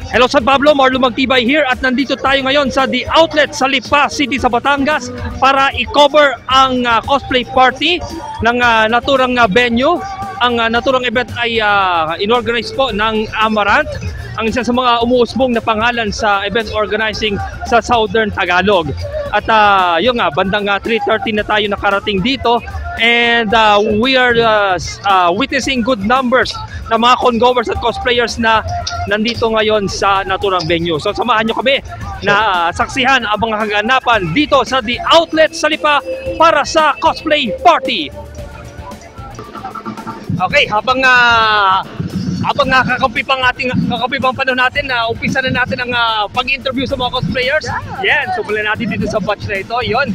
Hello San Pablo, Marlo Magtibay here at nandito tayo ngayon sa The Outlet sa Lipa City sa Batangas para i-cover ang cosplay party ng naturang venue. Ang naturang event ay inorganize po ng Amaranth, ang isa sa mga umuusbong na pangalan sa event organizing sa Southern Tagalog. At yun nga, bandang 3:30 na tayo nakarating dito and we are witnessing good numbers na mga congoers at cosplayers na nandito ngayon sa naturang venue. So samahan nyo kami na saksihan ang mga kaganapan dito sa The Outlet sa Lipa para sa cosplay party. Okay, habang kakampi pang panahon natin, umpisa na natin ang pag-interview sa mga cosplayers. Yan, subulan natin dito sa batch na ito. Yon.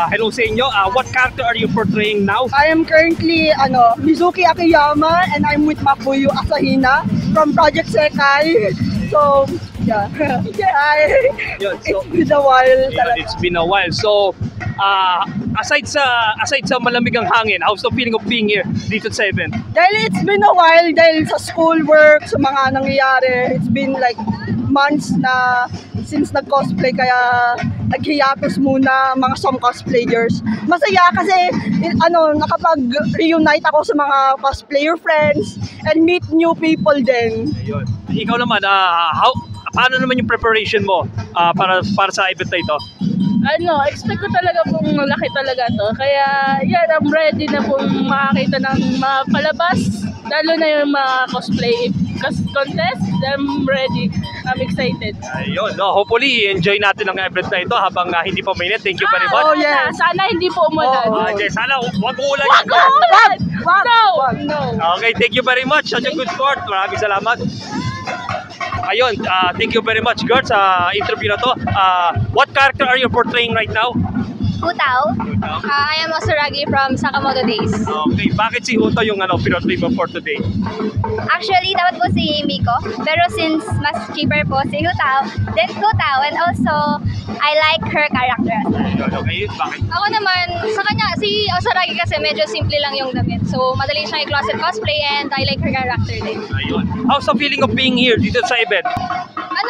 Hello sa inyo. What character are you portraying now? I am currently Mizuki Akiyama and I'm with Mafuyu Asahina from Project Sekai. So, yeah. Yun, so, it's been a while. Yeah, it's been a while. So, aside sa malamig ang hangin, how's the feeling of being here dito sa event? Dahil it's been a while, dahil sa schoolwork, sa mga nangyayari, it's been like months na since nag-cosplay, kaya nag-hiatus muna mga some cosplayers. Masaya kasi nakapag-reunite ako sa mga cosplayer friends and meet new people din. Ayun. Ikaw naman, paano naman yung preparation mo para sa event na ito? Expect ko talaga pong malaki talaga to. Kaya, yan, I'm ready na pong makakita ng mga palabas. Lalo na yung mga cosplay contest. I'm ready. I'm excited. Ayun, hopefully, enjoy natin ang event na ito habang hindi pa mainit. Thank you very much. Oh, yeah. Sana hindi po umulan. Okay, sana wag uulan. No. Okay, thank you very much. Such a good sport. Maraming salamat. Ayun, thank you very much, girls, sa interview na to. What character are you portraying right now? Hutao. I am Osuragi from Sakamoto Days. Okay, bakit si Huto yung pinotray mo for today? Actually, dapat po si Miko. Pero since mas cheaper po si Hutao, then Hutao, and also, I like her character as well. Okay, bakit? Ako naman, sa kanya, si Osuragi kasi medyo simple lang yung damit. So, madali siyang i-closet cosplay and I like her character din. Ayun. How's the feeling of being here dito sa event?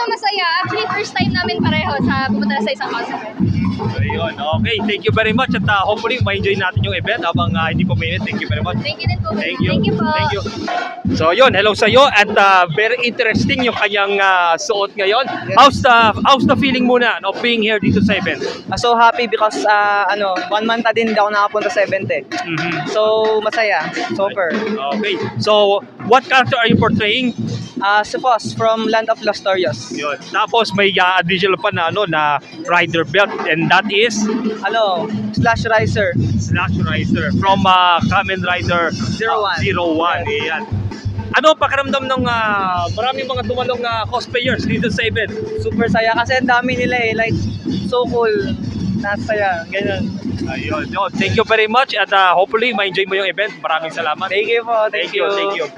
Masaya. Actually, first time namin pareho sa pumunta sa isang cosplay. Ayun, okay. Thank you very much at hopefully ma-enjoy natin yung event habang hindi pa mainit. Thank you very much. Thank you din po. Thank you. Thank you po. Thank you. So yun, hello sa iyo at very interesting yung kanyang suot ngayon. How's the feeling muna of being here dito sa event? So happy because 1 month na din ako nakapunta sa event eh. So masaya, super. Okay. So what character are you portraying? Si Foss from Land of Lost Stories. Yun. Tapos may additional pa na na rider belt and that is Slash Riser. Slash Riser from Kamen Rider 01. Ayan. Ano ang pakiramdam ng maraming mga dumalong cosplayers dito sa event? Super saya kasi ang dami nila eh, like so cool. Nasaya, ganyan. Ayun. Thank you very much at hopefully ma-enjoy mo yung event. Maraming salamat. Thank you po. Thank you. Thank you.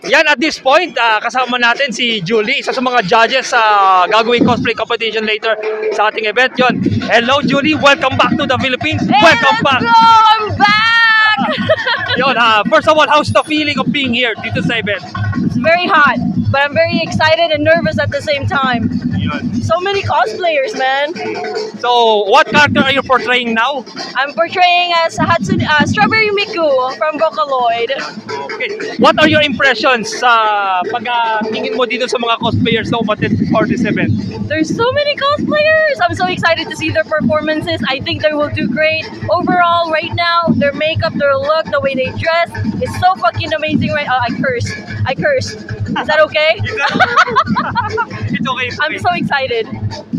Yan, at this point, kasama natin si Julie, isa sa mga judges sa gagawing cosplay competition later sa ating event. Yon. Hello, Julie. Welcome back to the Philippines. Welcome back. I'm back! Yon, first of all, how's the feeling of being here dito sa event? It's very hot, but I'm very excited and nervous at the same time. Yun. So many cosplayers, man. So, what character are you portraying now? I'm portraying as Strawberry Miku from Vocaloid. Okay. What are your impressions sa pag-tingin mo dito sa mga cosplayers na umattend for this event? There's so many cosplayers. I'm so excited to see their performances. I think they will do great. Overall, right now, their makeup, their look, the way they dress is so fucking amazing. Right? I cursed. Is that okay? It's okay. I'm so excited.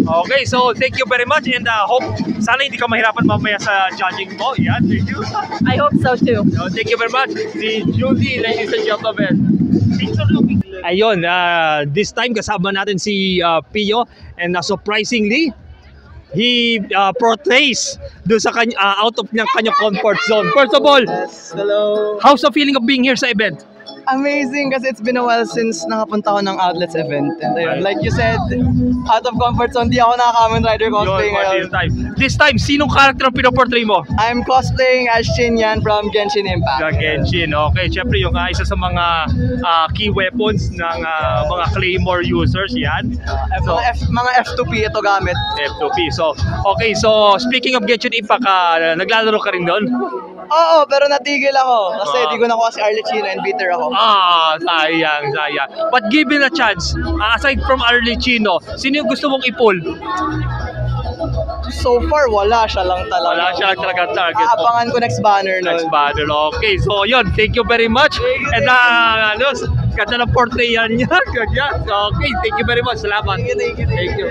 Okay, so thank you very much and hope sana hindi ka mahirapan mamaya sa judging mo. Yeah, thank you. I hope so too. So, thank you very much. Si Julie, ladies and gentlemen. Ayun, this time kasama natin si Pio and surprisingly, he portrays doon sa out of kanyang comfort zone. First of all, Hello. how's the feeling of being here sa event? Amazing kasi it's been a while since nakapunta ako ng outlets event. And ayun, like you said, out of comfort zone, di ako nakaka-Kamen Rider cosplay ngayon. This time, sinong character ang pinoportray mo? I'm cosplaying as Shin Yan from Genshin Impact. Genshin, okay. Siyempre, yung isa sa mga key weapons ng mga Claymore users, yan. So, Mga F2P ito gamit. F2P. So, okay. So, speaking of Genshin Impact, naglalaro ka rin doon? Oo, pero natigil ako kasi di ko nakuha si Arlecchino and bitter ako. Sayang. But given a chance, aside from Arlecchino, sino yung gusto mong i-pull? So far, wala siya lang talaga. Wala siya talaga target mo. Aabangan ko next banner nun. Next battle. Okay, so yun. Thank you very much. And ganda ng portrayan niya. Ganyan. Okay, thank you very much. Salamat. Thank you.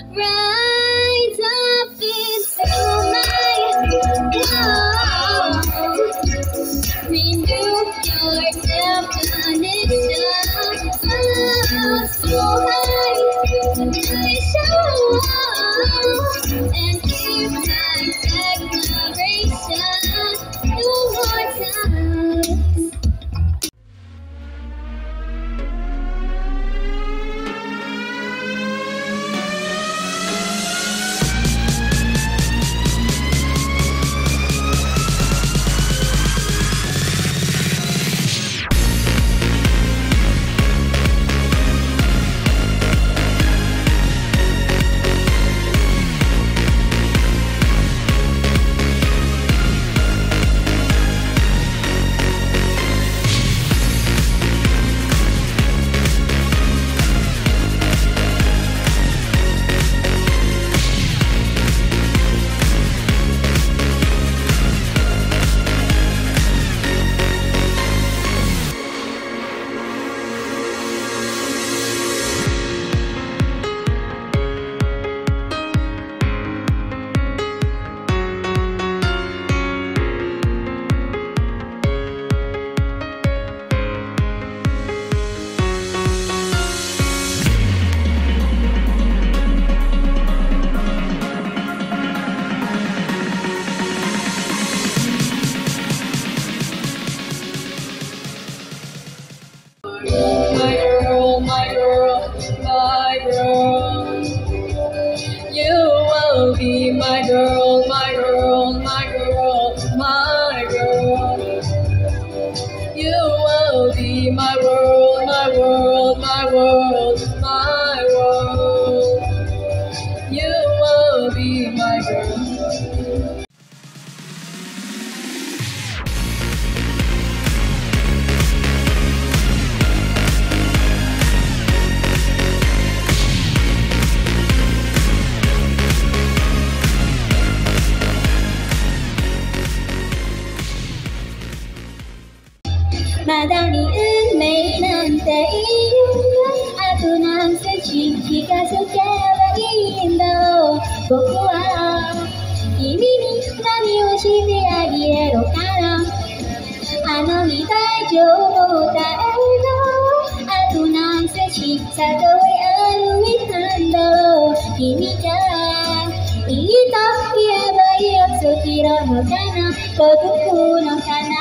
Rise up into my world. Renew your definition. So high, I show and give my declaration. No more time. My girl, my girl. You will be my girl, my girl, my girl, my girl. You will be my world, my world, my world, my world. You will be my girl. 마당이 은메이난데 아둔한 스치 기가 숫자와인도 보쿠와 이미니 나미 오시미야기에로 가라 아노미 다이조보다 에도 아둔한 스치 사도의 아루미탄도 이미자 이토키에바이 없소키로 노카나 고두쿠 노카나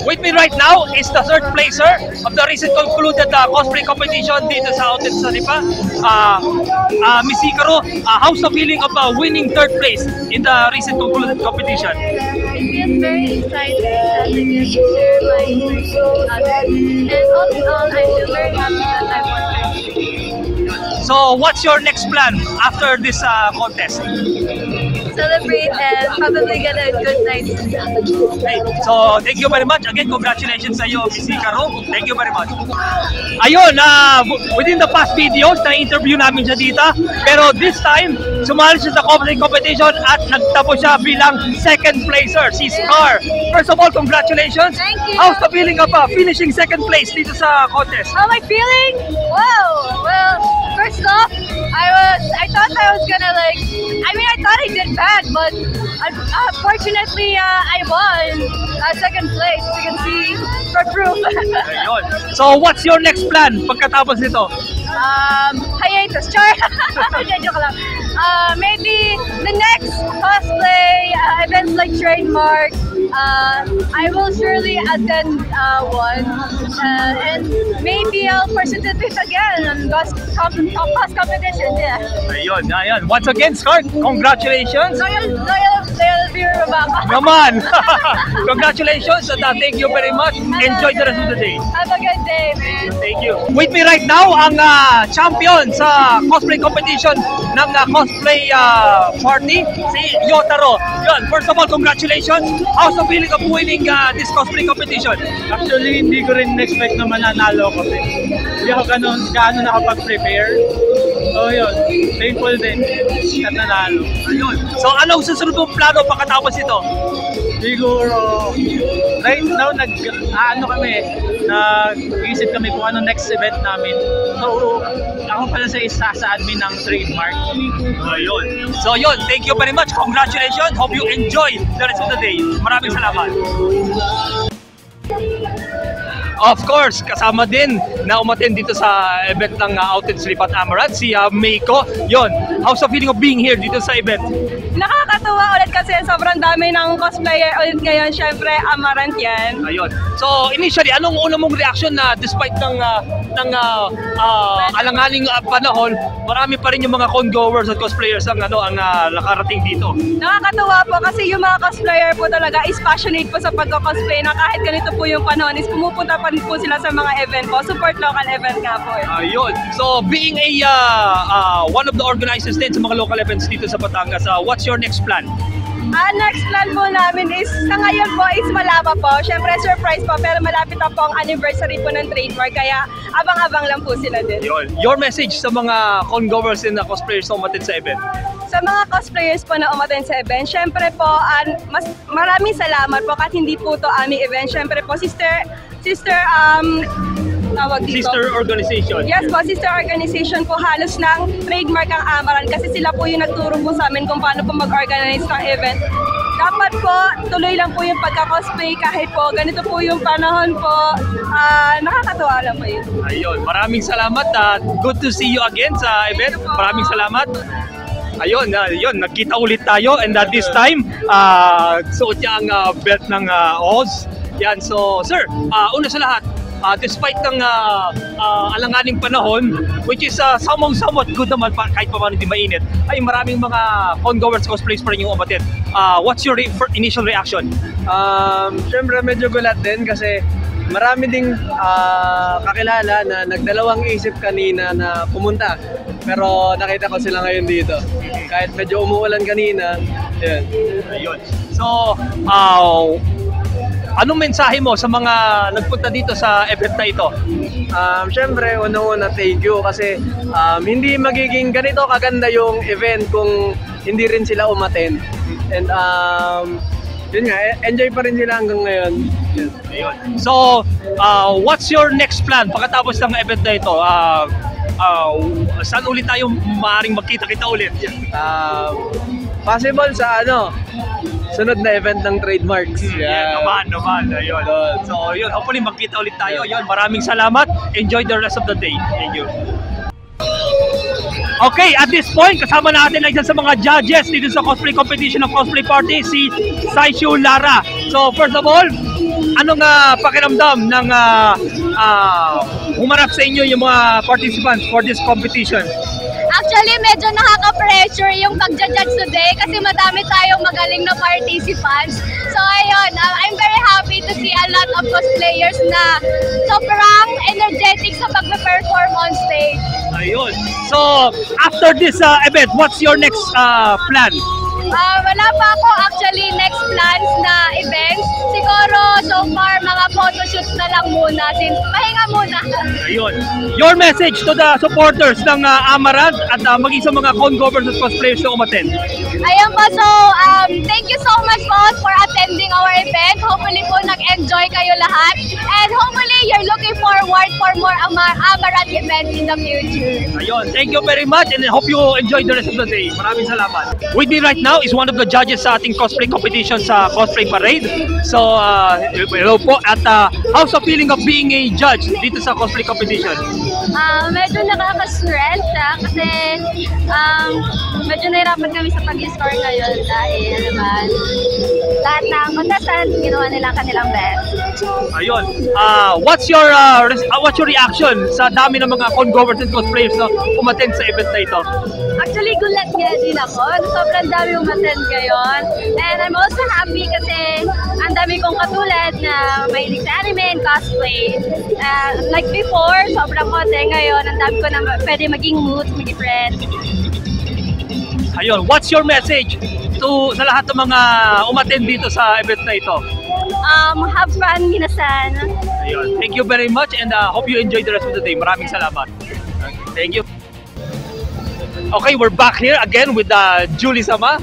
with me right now is the third placer of the recent concluded cosplay competition dito sa Outlet sa Lipa. Miss Hikaru, how's the feeling of winning third place in the recent concluded competition? I feel very excited that I get to share my experience with others. And all in all, I feel very happy that I won first. So what's your next plan after this contest? Celebrate and probably get a good night's sleep. Okay. So thank you very much. Again, congratulations sa iyo, Miss Hikaru. Thank you very much. Ayun, within the past videos, na-interview namin siya dito. Pero this time, sumali siya sa cosplay competition at nagtapos siya bilang second placer, si Scar. First of all, congratulations. Thank you. How's the feeling of finishing second place dito sa contest? How am I feeling? Wow! Well, first off, I thought I was gonna I thought I did bad, but fortunately, I won second place. You can see for proof. Ayun. So what's your next plan pagkatapos nito? Hiatus, char. Joke lang. Maybe the next cosplay events like Trademark, I will surely attend one, and maybe I'll participate again on cost competition. Yeah. Ayun. Once again, Scar, congratulations. Loyal viewer ba ako? Naman! Congratulations and thank you very much. Enjoy the rest of the day. Have a good day, man. Thank you. With me right now, ang champion sa cosplay competition ng cosplay party, si Yotaro. Yun, first of all, congratulations. How's the feeling of winning this cosplay competition? Actually, hindi ko rin expect na mananalo ko. Hindi ako gaano nakapag-prepare. So yun, thankful din at nanalo. Ayun. So anong susunod mong plano pagkatapos ito? Siguro, right now, nag-iisip kami kung ano next event namin. So, ako pala sa isa sa admin ng Trademark. Ayun. So yun, thank you very much. Congratulations. Hope you enjoy the rest of the day. Maraming salamat. Of course, kasama din na umattend dito sa event ng Outlet sa Lipa Amaranth, si Meiko. Yon, how's the feeling of being here dito sa event? Nakakatuwa ulit kasi sobrang dami ng cosplayer ulit ngayon. Syempre, Amaranth yan. Ayun. So, initially, anong una mong reaction na despite ng alanganing panahon, marami pa rin yung mga con-goers at cosplayers ang nakarating dito? Nakakatuwa po kasi yung mga cosplayer po talaga is passionate po sa pagko-cosplay na kahit ganito po yung panahon is pumupunta pa rin po sila sa mga event po. Support local event nga po. Ayun. So, being one of the organizers din sa mga local events dito sa Batangas, what's your next plan? Next plan po namin is, sa ngayon po is malaba po. Syempre surprise po, pero malapit na po ang anniversary po ng Trademark, kaya abang-abang lang po sila din. Yun. Your message sa mga con-goers and cosplayers na umattend sa event? Sa mga cosplayers po na umattend sa event, syempre po, maraming salamat po kahit hindi po to aming event. Syempre po, tawag dito. Sister organization. Yes po, sister organization po halos ng Trademark ang Amaranth kasi sila po yung nagturo po sa amin kung paano po mag-organize ng event. Dapat po, tuloy lang po yung pagka-cosplay kahit po ganito po yung panahon po. Nakakatawa lang po yun. Ayun, maraming salamat at good to see you again sa event. Maraming salamat. Ayun, nagkita ulit tayo and this time, suot niya ang belt ng Oz. Yan, so sir, una sa lahat, despite ng alanganing panahon, which is somewhat good naman kahit pa man hindi mainit, ay maraming mga con-goers cosplays pa rin yung umattend. What's your initial reaction? Siyempre medyo gulat din kasi marami ding kakilala na nagdalawang isip kanina na pumunta. Pero nakita ko sila ngayon dito. Kahit medyo umuulan kanina, yun. Ayun. So, anong mensahe mo sa mga nagpunta dito sa event na ito? Siyempre, unang-una thank you kasi hindi magiging ganito kaganda yung event kung hindi rin sila umattend. And yun nga, enjoy pa rin sila hanggang ngayon. Yun. Ayun. So, what's your next plan pagkatapos ng event na ito? Saan ulit tayo maaaring magkita-kita ulit? Possible sa sunod na event ng Trademarks. Naman. Ayun. So, yun. Hopefully, magkita ulit tayo. Ayun. Maraming salamat. Enjoy the rest of the day. Thank you. Okay, at this point, kasama natin ang isa sa mga judges dito sa cosplay competition of Cosplay Party, si Saishu Lara. So, first of all, anong pakiramdam ng humarap sa inyo yung mga participants for this competition? Actually, medyo nakaka-pressure yung pagja-judge today kasi madami tayong magaling na participants. So ayun, I'm very happy to see a lot of cosplayers na sobrang energetic sa pag-perform on stage. Ayun. So, after this event, what's your next plan? Wala pa ako actually next plans na events. Siguro so far mga photoshoots na lang muna since pahinga muna. Ayun. Your message to the supporters ng Amaranth at maging sa mga con-governors at cosplayers na umattend. Ayan po, so thank you so much po for attending our event. Hopefully po nag-enjoy kayo lahat. And hopefully you're looking forward for more Amaranth events in the future. Ayun. Thank you very much and I hope you enjoy the rest of the day. Maraming salamat. With me right now is one of the judges sa ating cosplay competition sa Cosplay Parade. So, hello po. At how's the feeling of being a judge dito sa cosplay competition? Medyo nakaka-stress kasi medyo nahirapan kami sa pag-score ngayon dahil naman lahat ng contestants ginawa nila kanilang best. Ayun. What's your reaction sa dami ng mga con-governors and cosplayers na umattend sa event na ito? Actually, gulat nga din ako. Sobrang dami umattend ngayon. And I'm also happy kasi ang dami kong katulad na mahilig sa anime and cosplay. Like before, sobrang konti. Ngayon, ang dami ko na pwede maging mood, maging friend. Ayun, what's your message to sa lahat ng mga umattend dito sa event na ito? Have fun, minasan. Ayun, thank you very much and hope you enjoy the rest of the day. Maraming salamat. Thank you. Okay, we're back here again with Julie Sama,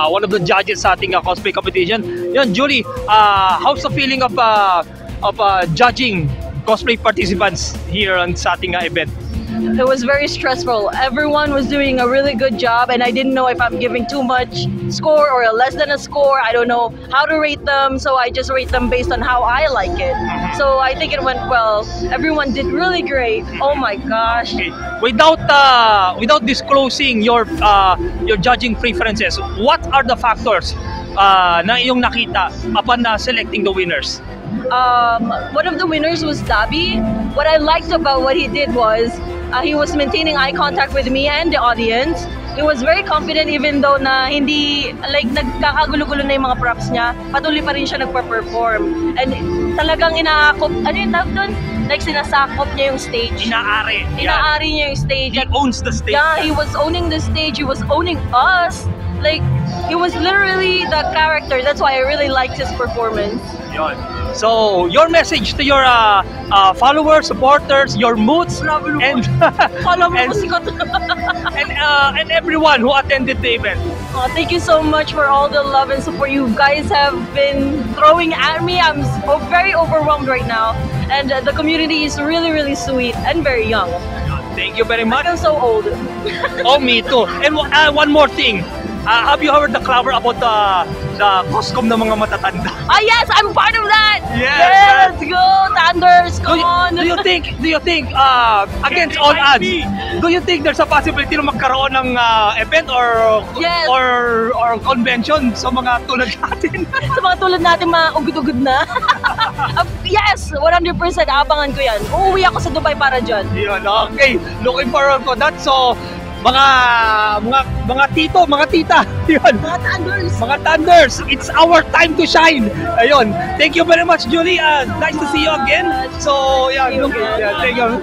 one of the judges sa ating cosplay competition. Yan, Julie, how's the feeling of judging cosplay participants here on sa ating event? It was very stressful. Everyone was doing a really good job and I didn't know if I'm giving too much score or less than a score. I don't know how to rate them, so I just rate them based on how I like it. So I think it went well. Everyone did really great. Oh my gosh. Okay. Without disclosing your judging preferences, what are the factors na iyong nakita upon selecting the winners? One of the winners was Dabi. What I liked about what he did was he was maintaining eye contact with me and the audience. He was very confident even though na hindi, like, nagkakagulo-gulo na yung mga props niya, patuloy pa rin siya nagpa-perform. And talagang inaakop, ano yung tawag doon? Like, sinasakop niya yung stage. Inaari. Inaari niya yung stage. He owns the stage. Yeah, he was owning the stage. He was owning us. Like, he was literally the character. That's why I really liked his performance. Yun. So, your message to your followers, supporters, your moods, and and everyone who attended the event. Thank you so much for all the love and support you guys have been throwing at me. I'm very overwhelmed right now, and the community is really, really sweet and very young. Thank you very much. I'm so old. Oh, me too. And one more thing. Have you heard the clamor about the costume ng mga matatanda? Ah, yes, I'm part of that. Yes, Let's go, Thunders. Come on. Do you think against all odds? Do you think there's a possibility na magkaroon ng event or Yes. or convention sa mga tulad natin? Sa mga tulad natin, mga ugod-ugod na. Yes, 100%. Abangan ko yan. Uuwi ako sa Dubai para dyan. Yun, okay. Looking forward to that. So, mga tito, mga tita, yun. Mga Thunders. Mga Thunders, it's our time to shine. Ayun. Thank you very much, Julie. Nice to see you again. So, yeah, thank you.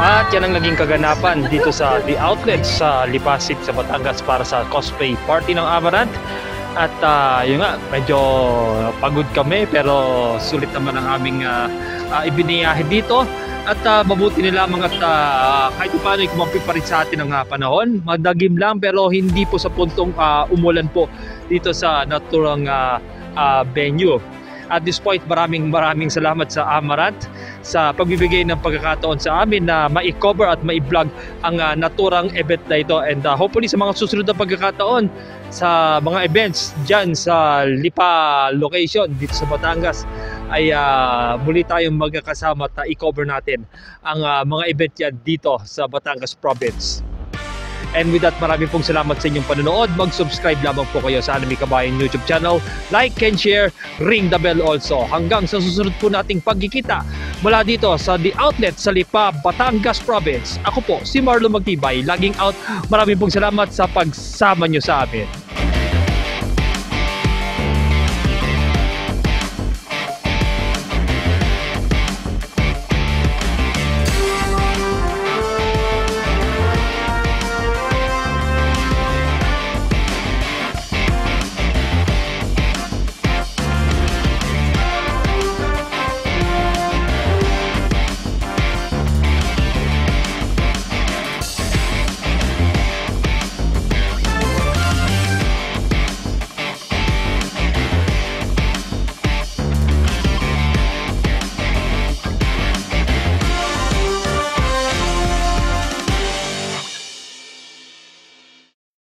At yan ang naging kaganapan dito sa The Outlet sa Lipa City sa Batangas para sa cosplay party ng Amaranth. At yun nga, medyo pagod kami pero sulit naman ang aming ibiniyahe dito. At mabuti nila mga kahit paano kumampi pa rin sa atin ang panahon. Madagim lang pero hindi po sa puntong umulan po dito sa naturang venue. At this point, maraming salamat sa Amaranth sa pagbibigay ng pagkakataon sa amin na ma-cover at ma-vlog ang naturang event na ito. And hopefully sa mga susunod na pagkakataon sa mga events dyan sa Lipa location dito sa Batangas ay muli tayong magkakasama at i-cover natin ang mga event yan dito sa Batangas Province. And with that, maraming pong salamat sa inyong panonood. Mag-subscribe lamang po kayo sa Anime Kabayan YouTube channel. Like and share, ring the bell also. Hanggang sa susunod po nating pagkikita mula dito sa The Outlet sa Lipa, Batangas Province. Ako po, si Marlo Magtibay, laging out. Maraming pong salamat sa pagsama nyo sa amin.